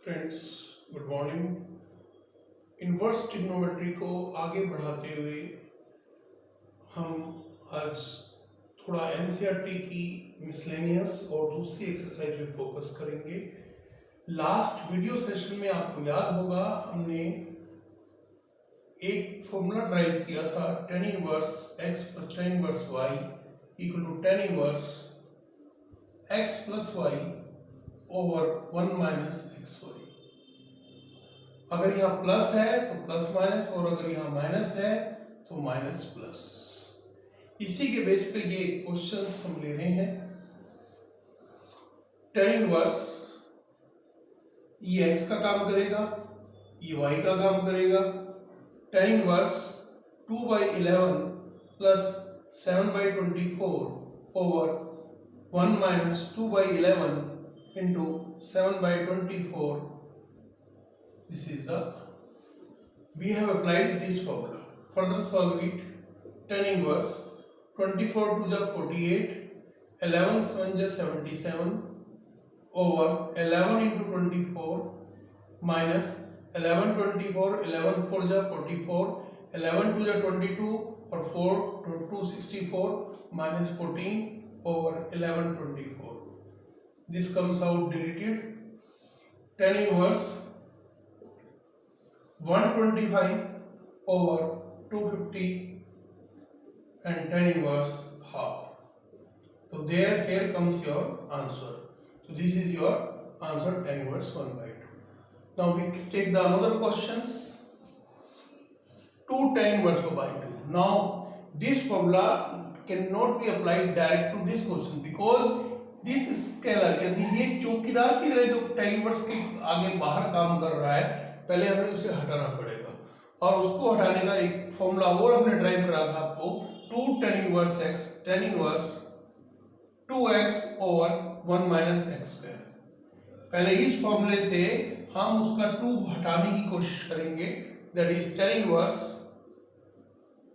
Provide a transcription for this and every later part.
Friends, good morning. Inverse trigonometry को आगे बढ़ाते हुए हम आज थोड़ा एनसीईआरटी की मिसलेनियस और दूसरी एक्सरसाइज पे फोकस करेंगे। लास्ट वीडियो सेशन में आपको याद होगा हमने एक फॉर्मूला ड्राइव किया था tan inverse x plus tan inverse y equal to tan inverse x plus y over 1 minus X Y. अगर यहाँ प्लस है तो प्लस माइनस, और अगर यहाँ माइनस है तो माइनस प्लस। इसी के बेस पे ये क्वेश्चंस हम ले रहे हैं। tan इनवर्स ये x का काम करेगा, ये y का काम करेगा। tan inverse 2/11 plus 7/24 over 1 minus 2/11 into 7/24. This is the, we have applied this formula. Further solve it. Tan inverse 24 to the 48, 11 7 the 77 over 11 into 24 minus 11 24, 11 4 the 44, 11 to the 22 or 4 to 264 minus 14 over 11 24. This comes out deleted. Tan inverse 125 over 250 and tan inverse half. So here comes your answer. So this is your answer, tan inverse 1/2. Now we take the another questions. 2 tan inverse by 2. Now this formula cannot be applied direct to this question because this scalar, यदि ये चौकीदार की तरह जो tan inverse के आगे बाहर काम कर रहा है, पहले हमें उसे हटाना पड़ेगा। और उसको हटाने का एक फॉर्मूला और हमने ड्राइव करा था आपको, 2 tan inverse x, tan inverse 2x over 1 minus X square. पहले इस फॉर्मूले से हम उसका 2 हटाने की कोशिश करेंगे, that is tan inverse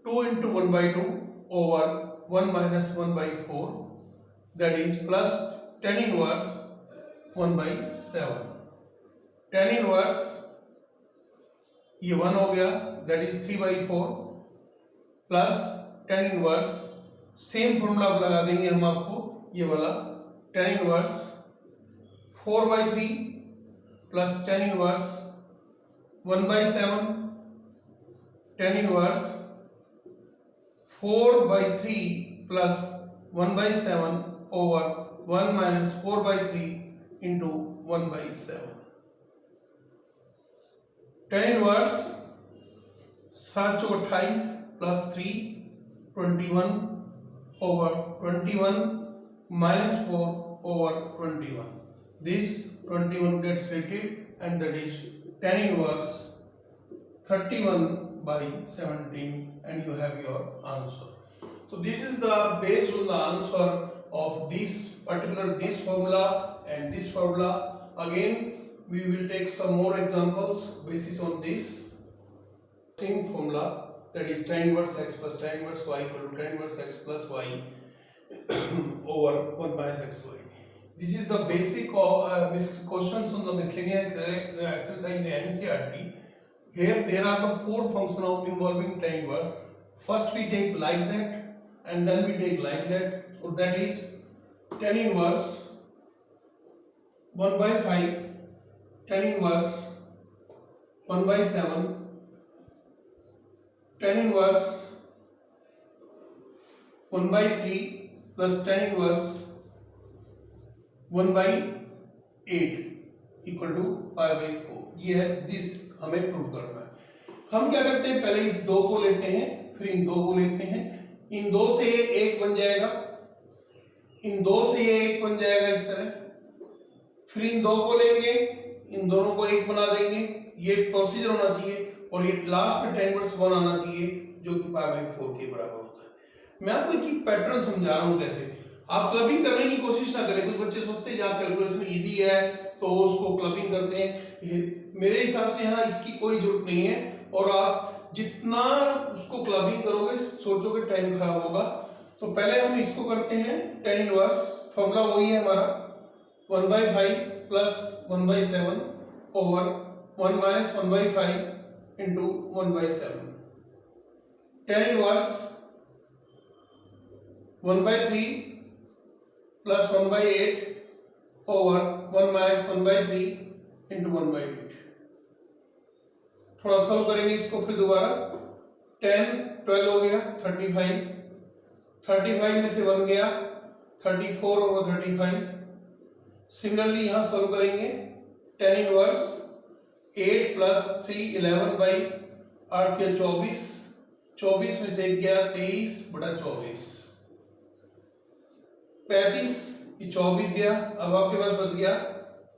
2 into 1/2 over 1 minus 1/4, that is plus tan inverse 1/7. tan inverse ये 1 हो गया, that is 3/4 plus tan inverse, same formula लगा देंगे हम आपको ये वाला, tan inverse 4/3 plus tan inverse 1/7, tan inverse 4/3 plus 1/7 over 1 minus 4/3 into 1/7. tan inverse 7 × 28 plus 3 21 over 21 minus 4 over 21. This 21 gets rated and that is tan inverse 31/17 and you have your answer. So this is the based on the answer of this formula and this formula. Again we will take some more examples basis on this same formula, that is tan inverse x plus tan inverse y equal to tan inverse x plus y over 1 minus xy. This is the basic questions on the miscellaneous exercise in NCERT. Here there are the 4 functions involving tan inverse. First we take like that and then we take like that. So that is tan inverse 1/5, tan inverse 1/7, tan inverse 1/3 plus tan inverse 1/8 equal to pi/4. ये है, this हमें prove करना है। हम क्या करते हैं, पहले इस 2 को लेते हैं, फिर इन 2 को लेते हैं, इन 2 से ये 1 बन जाएगा, इन 2 से ये 1 बन जाएगा इस तरह, फिर इन 2 को लेंगे, इन दोनों को 1 बना देंगे। ये प्रोसीजर होना चाहिए और ये लास्ट में tan इनवर्स 1 आना चाहिए जो कि pi/4 के बराबर होता है। मैं आपको एक पैटर्न समझा रहा हूं कैसे। आप क्लबिंग करने की कोशिश ना करें। कुछ बच्चे सोचते हैं जहाँ कैलकुलेशन इजी है तो उसको क्लबिंग करते हैं। मेरे हिसाब से यहाँ इसकी कोई जरूरत नहीं है, और आप जितना उसको क्लबिंग करोगे सोचोगे टाइम खराब होगा। तो पहले हम इसको करते हैं tan इनवर्स, फॉर्मूला वही है हमारा 1/5 plus 1/7 over 1 minus 1/5 into 1/7। tan inverse 1/3 plus 1/8 over 1 minus 1/3 into 1/8। थोड़ा सॉल्व करेंगे इसको फिर दोबारा। 10 12 हो गया 35, 35 में से 1 गया 34 ओवर 35। सिमिलरली यहाँ सॉल्व करेंगे। tan इनवर्स 8 प्लस 3 11/8 या 24, 24 में से 1 गया 23 बटा 24, 35 ये 24 गया। अब आपके पास बच गया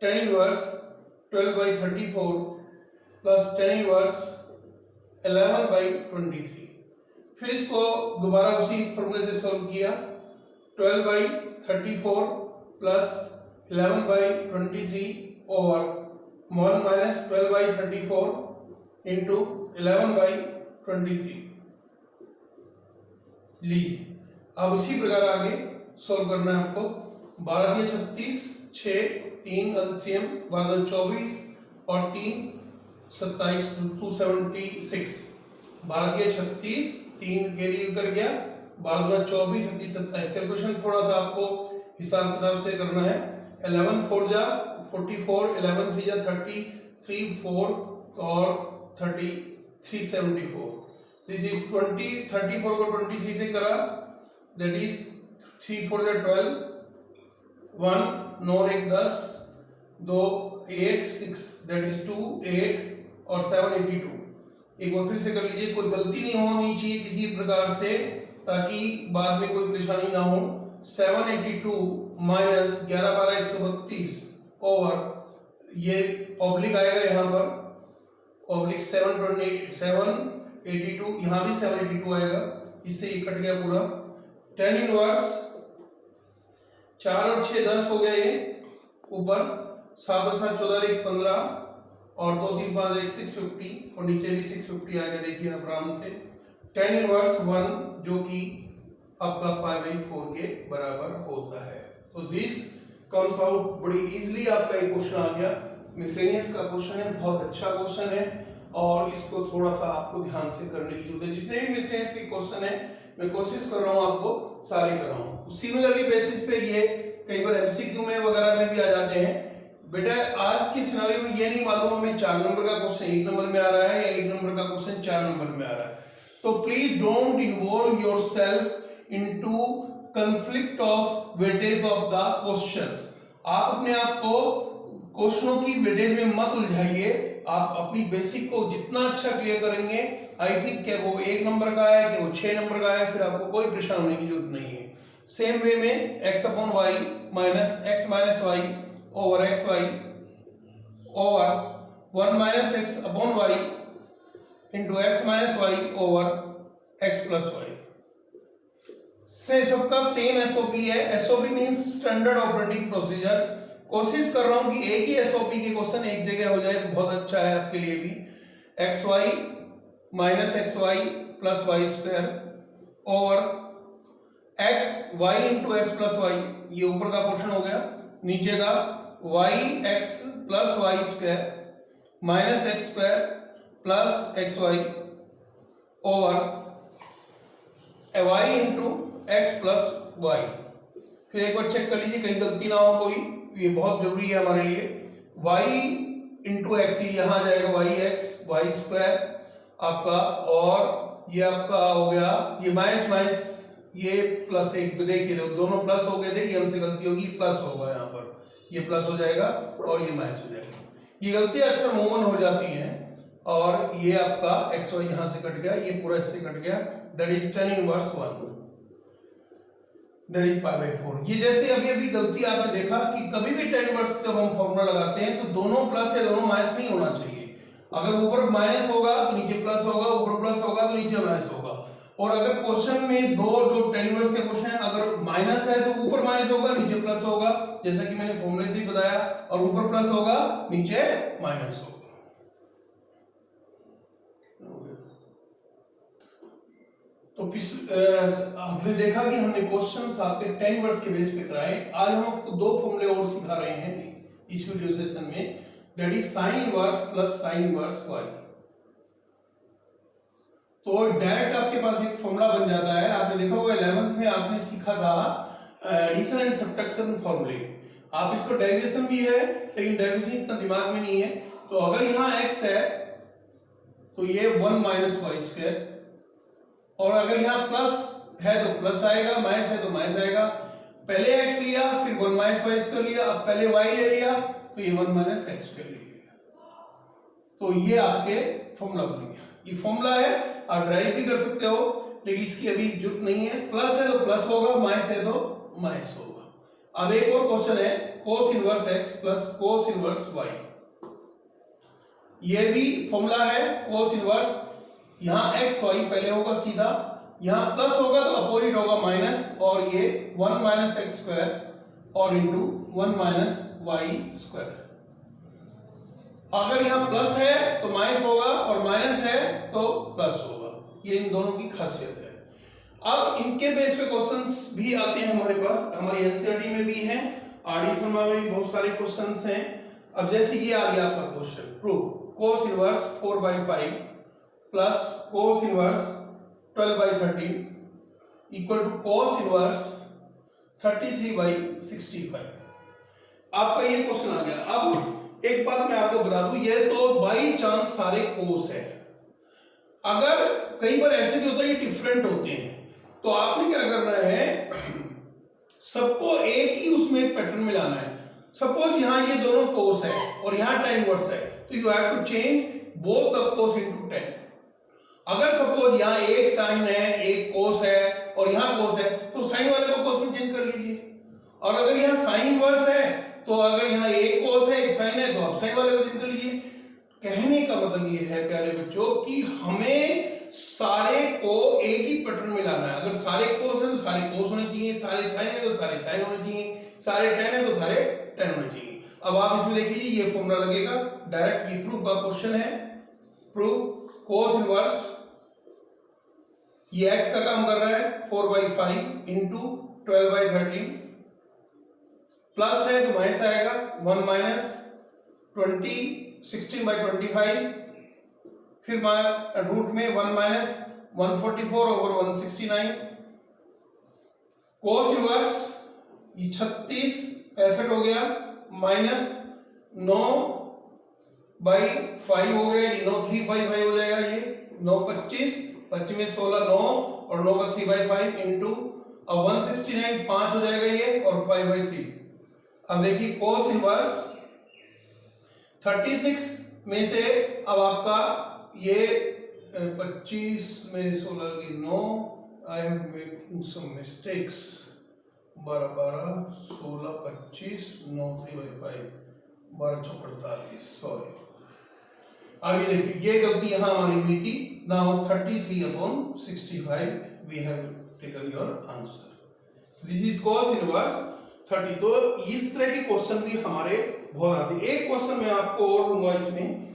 tan inverse 12/34 plus tan inverse 11/23। फिर इसको दोबारा उसी फॉर्मूले से सॉल्व किया। 12/34 प्लस 11/23 ओवर 1 माइनस 12/34 इंटू 11/23 लीजिए। अब इसी प्रकार आगे सॉल्व करना है आपको। 12 या 36, 6 3 एलसीएम 12 24 और 3 27 276। 12 या 36 3 कैरी कर गया 12 24 27। कैलकुलेशन थोड़ा सा आपको हिसाब किताब से करना है। 11 4 जा 44, 11 3 जा 30, 3 4 और 33 74। दिस इज 20 34 को 23 से करा दैट इज 3 4 जा 12, 1 9 1 10, 2 8 6 दैट इज 2 8 और 7 82। एक बार फिर से कर लीजिए। कोई गलती नहीं होनी चाहिए किसी प्रकार से, ताकि बाद में कोई परेशानी ना हो। 782 माइनस 11 12 132 ओवर ये ऑब्लिक आएगा यहाँ पर, ऑब्लिक 782 यहाँ भी 782 आएगा, इससे ये कट गया पूरा। tan इनवर्स 4 और 6 10 हो गया, ये ऊपर 7 और 7 14 1 15 और 2 3 5 1 650 और नीचे भी 650 आएगा। देखिए आप आराम से। tan इनवर्स 1 जो कि आपका π/4 के बराबर होता है। तो दिस कम्स आउट बड़ी इजीली। आपका एक क्वेश्चन आ गया, मिसलेनियस का क्वेश्चन है, बहुत अच्छा क्वेश्चन है और इसको थोड़ा सा आपको ध्यान से करने की जरूरत है। जितने भी मिसलेनियस के क्वेश्चन है मैं कोशिश कर रहा हूँ आपको सारे कराऊं। सिमिलरली बेसिस पे ये कई बार एमसीक्यू में वगैरह में भी आ जाते हैं। बेटा आज की सिनेरियो में ये नहीं मालूम हमें 4 नंबर का क्वेश्चन 1 नंबर में आ रहा है या 1 नंबर का क्वेश्चन 4 नंबर में आ रहा है। तो please don't involve yourself into conflict of weightage of the questions. आप अपने आप को क्वेश्चनों की वेटेज में मत उलझाइए। आप अपनी बेसिक को जितना अच्छा क्लियर करेंगे, आई थिंक कि वो 1 नंबर का है कि वो 6 नंबर का है, फिर आपको कोई परेशान होने की जरूरत नहीं है। सेम वे में x/y minus x minus Y over X Y over 1 minus x/y into X minus Y over x plus Y से सबका सेम एसओपी है। SOP means standard operating procedure. कोशिश कर रहा हूं कि एक ही एसओपी के क्वेश्चन एक जगह हो जाए तो बहुत अच्छा है आपके लिए भी। X Y minus X Y plus Y square over X Y into X plus Y, ये ऊपर का पोर्शन हो गया। नीचे का Y X plus Y square minus X square plus X Y over Y into X plus Y. फिर एक बार check कर लीजिए कहीं गलती ना हो कोई, ये बहुत जरूरी है हमारे लिए। y इंटू एक्स यहाँ जाएगा वाई एक्स वाई स्क्वायर आपका, और ये आपका हो गया ये माइनस माइनस ये प्लस। एक तो देखिए दोनों प्लस हो गए थे, ये हमसे गलती होगी, प्लस होगा यहाँ पर, ये प्लस हो जाएगा और ये माइनस हो जाएगा। ये गलती अक्सर मोमन हो जाती हैं। और ये आपका एक्स वाई यहाँ से कट गया, ये पूरा इससे कट गया, that is tan inverse 1 that is π/4। ये जैसे अभी अभी गलती आपने देखा कि कभी भी tan इनवर्स जब हम फॉर्मूला लगाते हैं तो दोनों प्लस या दोनों माइनस नहीं होना चाहिए। अगर ऊपर माइनस होगा तो नीचे प्लस होगा, ऊपर प्लस होगा तो नीचे माइनस होगा। और अगर क्वेश्चन में दो जो tan इनवर्स के क्वेश्चन है, अगर माइनस है तो ऊपर माइनस होगा नीचे प्लस होगा, जैसा कि मैंने फॉर्मूले से ही बताया, और ऊपर प्लस होगा नीचे माइनस होगा। तो हमने देखा कि हमने क्वेश्चंस आपके tan इनवर्स के बेस पे कराए। आज हम आपको 2 फॉर्मूले और सिखा रहे हैं इस वीडियो सेशन में। That is sine inverse plus sine inverse y। तो डायरेक्ट आपके पास एक फॉर्मूला बन जाता है। आपने देखा होगा 11th में आपने सीखा था एडिशन एंड सब्ट्रैक्शन फॉर्मूले। आप इसको डेरिवेशन भी है लेकिन डेरिवेशन इतना दिमाग में नहीं है। तो अगर यहाँ x है तो ये 1 माइनस वाई स्क्वायर, और अगर यहाँ प्लस है तो प्लस आएगा, माइनस है तो माइनस आएगा। पहले x लिया फिर 1 माइनस वाई स्क्वायर लिया, अब पहले y ले लिया तो ये 1 माइनस एक्स स्क्वायर ले लिया। तो ये आपके फॉर्मूला बन गया। ये फॉर्मूला है, आप ड्राइव भी कर सकते हो लेकिन इसकी अभी जरूरत नहीं है। प्लस है तो प्लस होगा, माइनस है तो माइनस होगा। अब एक और क्वेश्चन है cos inverse x plus cos inverse y। ये भी फॉर्मूला है कोस इनवर्स। यहाँ एक्स वाई पहले होगा सीधा, यहाँ प्लस होगा तो अपोजिट होगा माइनस, और ये 1 माइनस एक्स स्क्वायर और इंटू 1 माइनस वाई स्क्वायर। अगर यहाँ प्लस है तो माइनस होगा और माइनस है तो प्लस होगा। ये इन दोनों की खासियत है। अब इनके बेस पे क्वेश्चंस भी आते हैं हमारे पास, हमारी एनसीईआरटी में भी हैं, आरडी शर्मा में भी बहुत सारे क्वेश्चंस हैं। अब जैसे ये आ गया आपका question, prove cos inverse 4/5 plus cos inverse 12/13 equal to cos inverse 33/65। आपका ये क्वेश्चन आ गया। अब एक बात मैं आपको बता दूं, ये तो बाई चांस सारे कोस है। अगर कई बार ऐसे भी होता है ये डिफरेंट होते हैं, तो आपने क्या करना है, सबको एक ही उसमें एक पैटर्न में लाना है। सपोज यहाँ ये दोनों कोस है और यहाँ tan इनवर्स है, तो you have to change both the cos into tan। अगर सपोज यहाँ एक साइन है एक कोस है और यहाँ कोस है, तो साइन वाले को कोस में चेंज कर लीजिए। और अगर यहाँ साइन इनवर्स है तो अगर यहाँ एक कोस है एक साइन है तो आप साइन वाले को चेंज कर लीजिए। कहने का मतलब ये है प्यारे बच्चों कि हमें सारे को एक ही पैटर्न में लाना है। अगर सारे कोस है तो सारे कोस होने चाहिए, सारे साइन है तो सारे साइन होने चाहिए, सारे tan है तो सारे tan होने चाहिए। अब आप इसमें लिख लीजिए, ये फॉर्मूला लगेगा डायरेक्ट। ये प्रूफ का क्वेश्चन है, प्रूव कोस इनवर्स, ये x का काम कर रहा है 4/5 इंटू 12/13, प्लस है तो माइनस आएगा 1 माइनस 16/25, फिर रूट में 1 माइनस 144/169। कोस इनवर्स ये 36/65 हो गया, माइनस 9/5 हो गया, ये 9 3/5 हो जाएगा, ये 9 25 25 में 16 9 और 9 का 3/5 इंटू, अब 169 5 हो जाएगा ये, और 5/3। अब देखिए कोस इनवर्स 36 में से अब आपका ये 25 में 16 की 9, I am making some mistakes, 12 12 16 25 9 3/5 12 6 48, sorry. आगे देखिए ये गलती यहां हमारी हुई थी। Now 33/65 we have taken your answer. This is cos inverse 30। तो इस तरह के क्वेश्चन भी हमारे बहुत आते हैं। एक क्वेश्चन मैं आपको और लूंगा इसमें